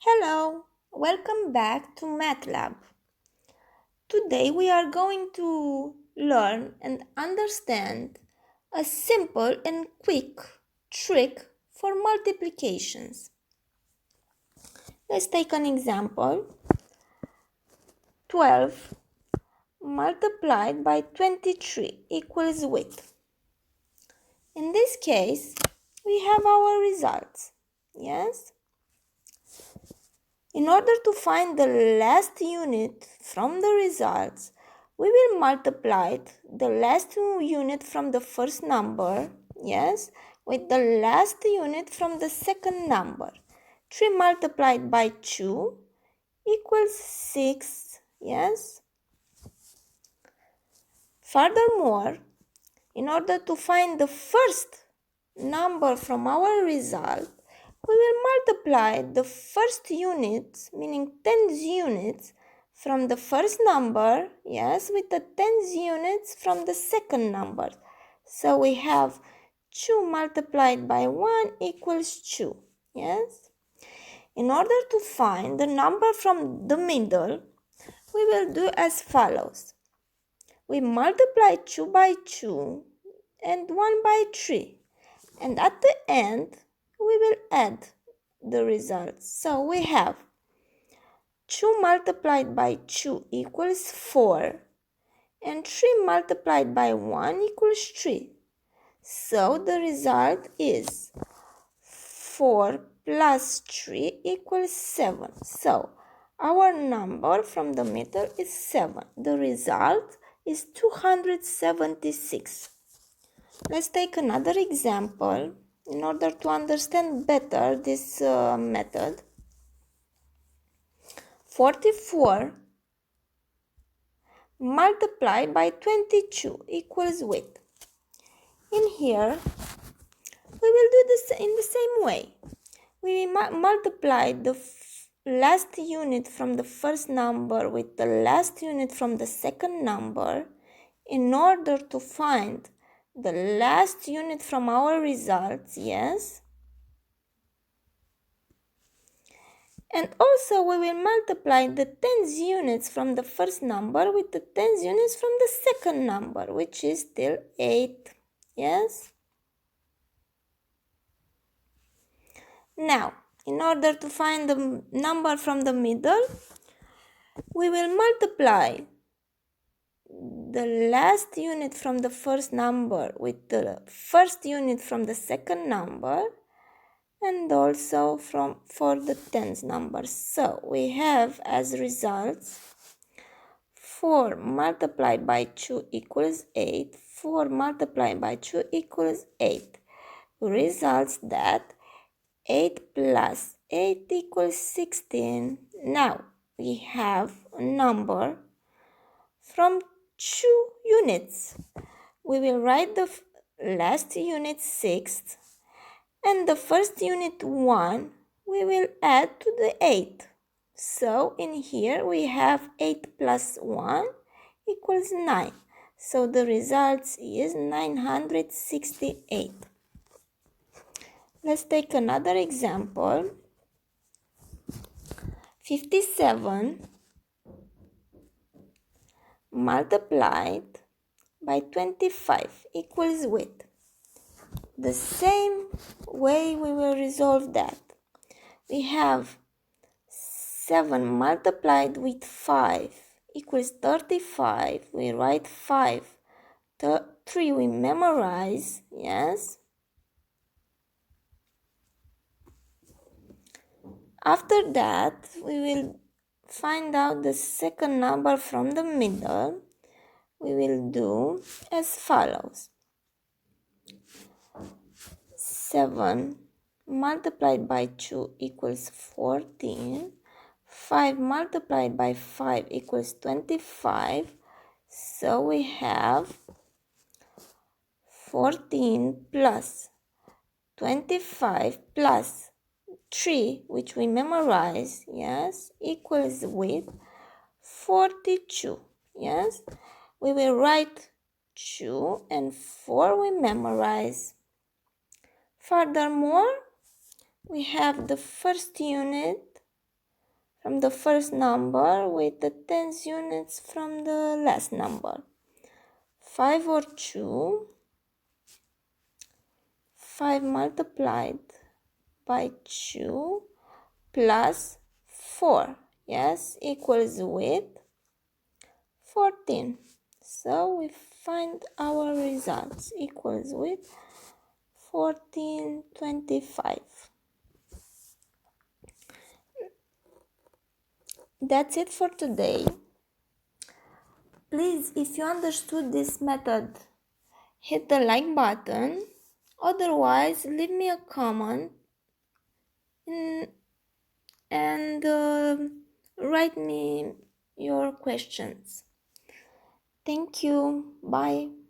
Hello, welcome back to MATLAB. Today we are going to learn and understand a simple and quick trick for multiplications. Let's take an example. 12 multiplied by 23 equals width. In this case, we have our results. Yes? In order to find the last unit from the results, we will multiply the last unit from the first number, yes, with the last unit from the second number. 3 multiplied by 2 equals 6, yes. Furthermore, in order to find the first number from our result, we will multiply the first units, meaning tens units, from the first number, yes, with the tens units from the second number. So we have 2 multiplied by 1 equals 2, yes. In order to find the number from the middle, we will do as follows. We multiply 2 by 2 and 1 by 3. And at the end, we will add the results. So we have 2 multiplied by 2 equals 4. And 3 multiplied by 1 equals 3. So the result is 4 plus 3 equals 7. So our number from the middle is 7. The result is 276. Let's take another example in order to understand better this method. 44 multiplied by 22 equals width. In here, we will do this in the same way. We multiply the last unit from the first number with the last unit from the second number in order to find the last unit from our results, yes. And also we will multiply the tens units from the first number with the tens units from the second number, which is still 8, yes. Now, in order to find the number from the middle, we will multiply the last unit from the first number with the first unit from the second number and also for the tens numbers. So we have as results 4 multiplied by 2 equals 8. 4 multiplied by 2 equals 8. Results that 8 plus 8 equals 16. Now we have a number from 2 units. We will write the last unit 6 and the first unit 1 we will add to the 8. So in here we have 8 plus 1 equals 9. So the result is 968. Let's take another example. 57 multiplied by 25 equals width. The same way we will resolve that. We have 7 multiplied with 5 equals 35. We write 5. 3 we memorize, yes. After that, we will find out the second number from the middle. We will do as follows. 7 multiplied by 2 equals 14. 5 multiplied by 5 equals 25. So we have 14 plus 25 plus 3, which we memorize, yes, equals with 42, yes. We will write 2 and 4 we memorize. Furthermore, we have the first unit from the first number with the tens units from the last number. 5 or 2, 5 multiplied by 2 plus 4, yes, equals with 14. So we find our results equals with 1425. That's it for today. Please, if you understood this method, hit the like button. Otherwise, leave me a comment and write me your questions. Thank you. Bye.